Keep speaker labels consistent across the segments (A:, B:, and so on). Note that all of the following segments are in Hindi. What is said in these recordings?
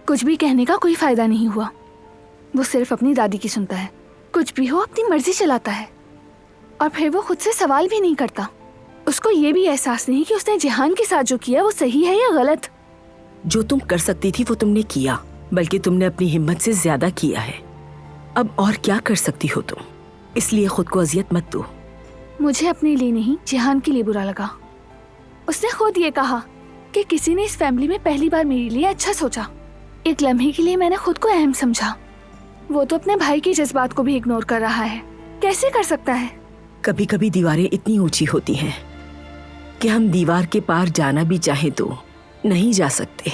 A: कुछ भी कहने का कोई फायदा नहीं हुआ। वो सिर्फ अपनी दादी की सुनता है, कुछ भी हो अपनी मर्जी चलाता है, और फिर वो खुद से सवाल भी नहीं करता। उसको ये भी एहसास नहीं कि उसने जिहान के साथ जो किया वो सही है या गलत।
B: जो तुम कर सकती थी वो तुमने किया, बल्कि तुमने अपनी हिम्मत से ज्यादा किया है। अब और क्या कर सकती हो तुम, इसलिए खुद को अजियत मत दो।
A: मुझे अपने लिए नहीं, जिहान के लिए बुरा लगा। उसने खुद ये कहा कि किसी ने इस फैमिली में पहली बार मेरे लिए अच्छा सोचा। एक लम्हे के लिए मैंने खुद को अहम समझा। वो तो अपने भाई के जज्बात को भी इग्नोर कर रहा है। कैसे कर सकता है?
B: कभी कभी दीवारें इतनी ऊंची होती हैं कि हम दीवार के पार जाना भी चाहें तो नहीं जा सकते।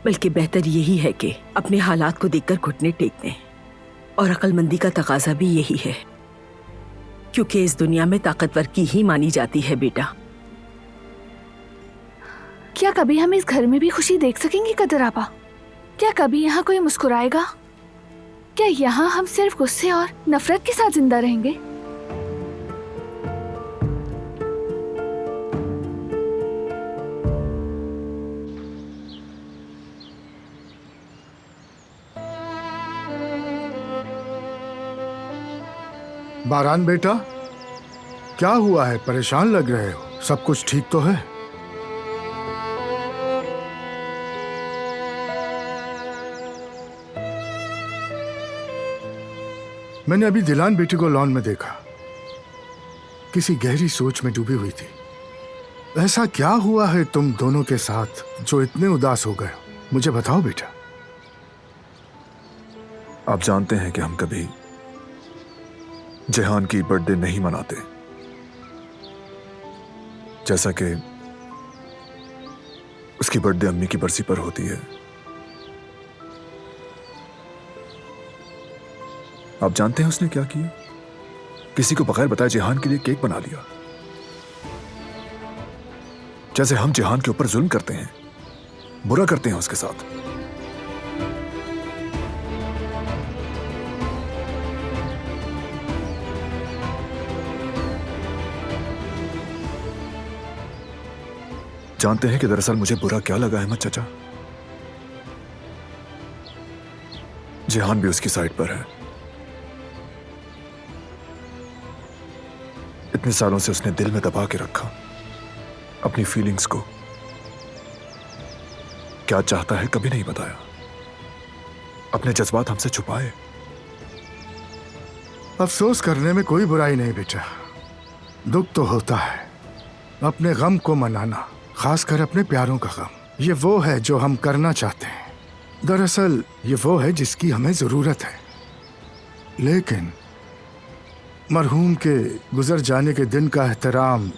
B: बल्कि बेहतर यही है कि अपने हालात को देखकर घुटने टेक दें, और अक्लमंदी का तकाजा भी यही है, क्योंकि इस दुनिया में ताकतवर की ही मानी जाती है बेटा।
A: क्या कभी हम इस घर में भी खुशी देख सकेंगे कदर आपा? क्या कभी यहाँ कोई मुस्कुराएगा? क्या यहाँ हम सिर्फ गुस्से और नफरत के साथ जिंदा रहेंगे?
C: बारान बेटा, क्या हुआ है? परेशान लग रहे हो। सब कुछ ठीक तो है? मैंने अभी दिलान बेटी को लॉन में देखा, किसी गहरी सोच में डूबी हुई थी। ऐसा क्या हुआ है तुम दोनों के साथ जो इतने उदास हो गए हो? मुझे बताओ बेटा।
D: आप जानते हैं कि हम कभी जिहान की बर्थडे नहीं मनाते, जैसा कि उसकी बर्थडे अम्मी की बरसी पर होती है। आप जानते हैं उसने क्या किया? किसी को बगैर बताए जिहान के लिए केक बना लिया। जैसे हम जिहान के ऊपर जुल्म करते हैं, बुरा करते हैं उसके साथ। जानते हैं कि दरअसल मुझे बुरा क्या लगा अहमद चाचा? जिहान भी उसकी साइड पर है। इतने सालों से उसने दिल में दबा के रखा अपनी फीलिंग्स को। क्या चाहता है कभी नहीं बताया, अपने जज्बात हमसे छुपाए।
C: अफसोस करने में कोई बुराई नहीं बेटा। दुख तो होता है, अपने गम को मनाना, खासकर अपने प्यारों का गम। ये वो है जो हम करना चाहते हैं। दरअसल ये वो है जिसकी हमें जरूरत है। लेकिन मरहूम के गुजर जाने के दिन का एहतराम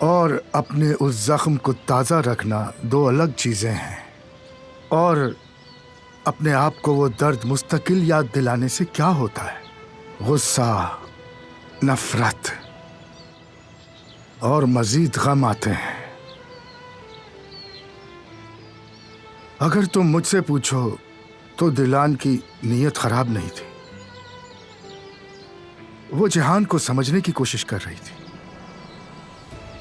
C: और अपने उस जख्म को ताज़ा रखना दो अलग चीज़ें हैं। और अपने आप को वो दर्द मुस्तकिल याद दिलाने से क्या होता है? गुस्सा, नफरत और मजीद गम आते हैं। अगर तुम मुझसे पूछो तो दिलान की नीयत खराब नहीं थी। वो जिहान को समझने की कोशिश कर रही थी।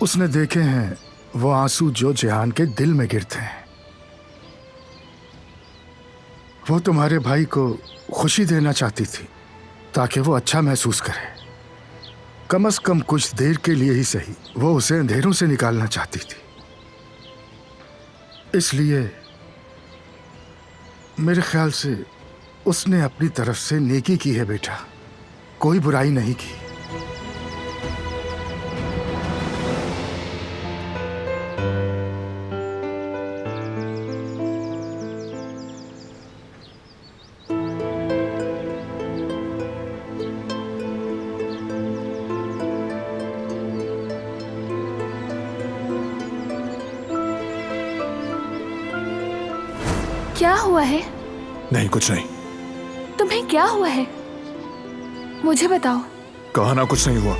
C: उसने देखे हैं वो आंसू जो जिहान के दिल में गिरते हैं। वो तुम्हारे भाई को खुशी देना चाहती थी ताकि वो अच्छा महसूस करे। कम से कम कुछ देर के लिए ही सही, वो उसे अंधेरों से निकालना चाहती थी। इसलिए मेरे ख्याल से उसने अपनी तरफ से नेकी की है बेटा, कोई बुराई नहीं की।
A: क्या हुआ है?
D: नहीं, कुछ नहीं।
A: तुम्हें क्या हुआ है? मुझे बताओ।
D: कहा ना कुछ नहीं हुआ।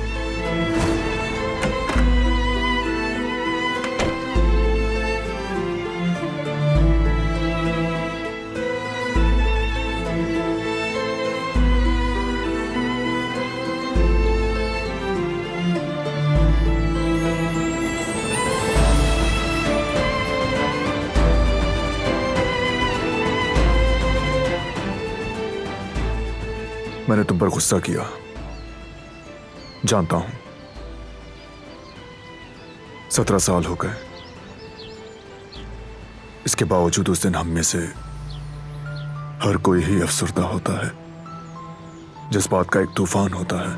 D: मैंने तुम पर गुस्सा किया, जानता हूं। 17 साल हो गए। इसके बावजूद उस दिन हम में से हर कोई ही अफसरदा होता है, जज्बात का एक तूफान होता है।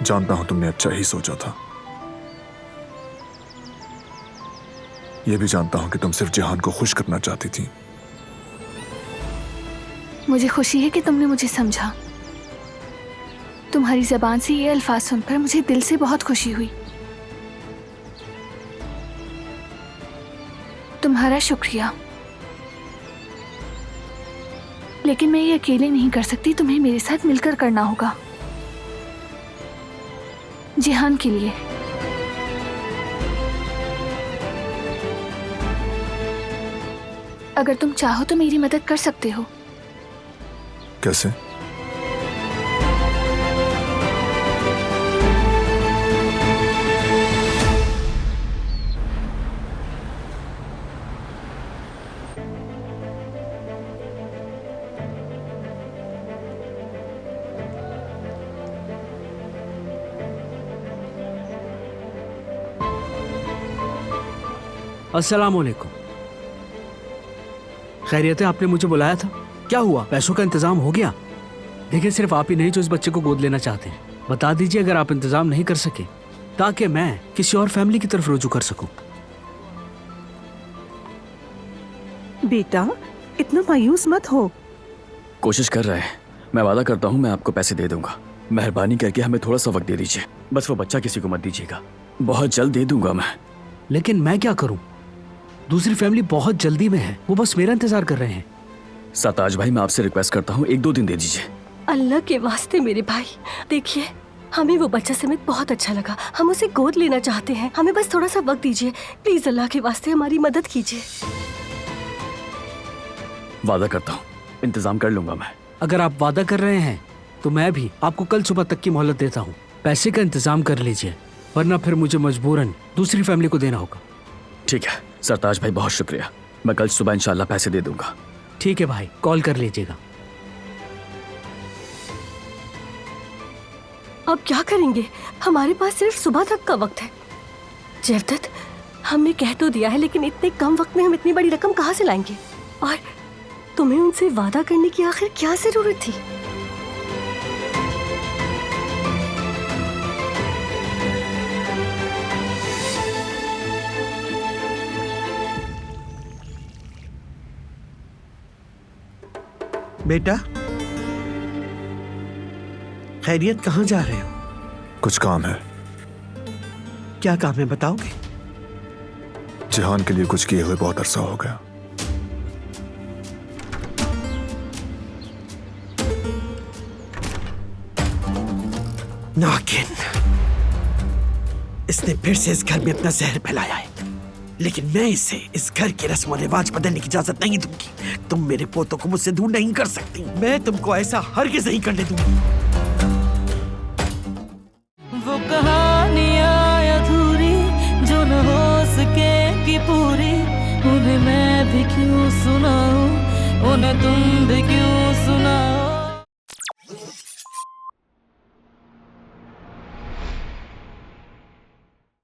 D: जानता हूं तुमने अच्छा ही सोचा था। यह भी जानता हूं कि तुम सिर्फ जिहान को खुश करना चाहती थी।
A: मुझे खुशी है कि तुमने मुझे समझा। तुम्हारी जबान से ये अल्फाज सुनकर मुझे दिल से बहुत खुशी हुई। तुम्हारा शुक्रिया। लेकिन मैं ये अकेले नहीं कर सकती, तुम्हें मेरे साथ मिलकर करना होगा, जिहान के लिए। अगर तुम चाहो तो मेरी मदद कर सकते हो।
D: कैसे?
E: अस्सलाम वालेकुम। खैरियत है, आपने मुझे बुलाया था। क्या हुआ, पैसों का इंतजाम हो गया? देखिए, सिर्फ आप ही नहीं जो इस बच्चे को गोद लेना चाहते हैं। बता दीजिए अगर आप इंतजाम नहीं कर सके, ताकि मैं किसी और फैमिली की तरफ रुजू कर सकूं।
F: बेटा, इतना मायूस मत हो।
G: कोशिश कर रहे हैं। मैं वादा करता हूँ मैं आपको पैसे दे दूंगा। मेहरबानी करके हमें थोड़ा सा वक्त दे दीजिए। बस वो बच्चा किसी को मत दीजिएगा। बहुत जल्द दे दूंगा मैं।
E: लेकिन मैं क्या करूं? दूसरी फैमिली बहुत जल्दी में है, वो बस मेरा इंतजार कर रहे हैं।
G: सरताज भाई, मैं आपसे रिक्वेस्ट करता हूँ 1-2 दिन दे दीजिए।
F: अल्लाह के वास्ते मेरे भाई, देखिए हमें वो बच्चा समेत बहुत अच्छा लगा। हम उसे गोद लेना चाहते हैं। हमें बस थोड़ा सा वक्त दीजिए प्लीज। अल्लाह के वास्ते हमारी मदद कीजिए।
G: वादा करता हूँ इंतजाम कर लूंगा मैं।
E: अगर आप वादा कर रहे हैं तो मैं भी आपको कल सुबह तक की मोहलत देता हूँ। पैसे का इंतजाम कर लीजिए, वरना फिर मुझे मजबूरन दूसरी फैमिली को देना होगा।
G: ठीक है सरताज भाई, बहुत शुक्रिया। मैं कल सुबह इंशाल्लाह पैसे दे दूंगा।
E: ठीक है भाई, कॉल कर लीजिएगा।
F: अब क्या करेंगे? हमारे पास सिर्फ सुबह तक का वक्त है। जवदत, हमने कह तो दिया है, लेकिन इतने कम वक्त में हम इतनी बड़ी रकम कहाँ से लाएंगे? और तुम्हें उनसे वादा करने की आखिर क्या जरूरत थी?
H: बेटा, खैरियत, कहाँ जा रहे हो?
D: कुछ काम है।
H: क्या काम है बताओगे?
D: जिहान के लिए कुछ किए हुए बहुत अरसा हो गया।
H: नागिन, इसने फिर से इस घर में अपना जहर फैलाया है, लेकिन मैं इसे इस घर के रस्म और रिवाज बदलने की इजाजत नहीं दूंगी। तुम मेरे पोतों को मुझसे दूर नहीं कर सकती। मैं तुमको ऐसा हरगिज़ नहीं करने दूंगी।
I: वो कहानियां अधूरी जो न हो सकेगी पूरी, उन्हें मैं भी क्यों सुनाऊं, उन्हें तुम भी क्यों सुनाओ।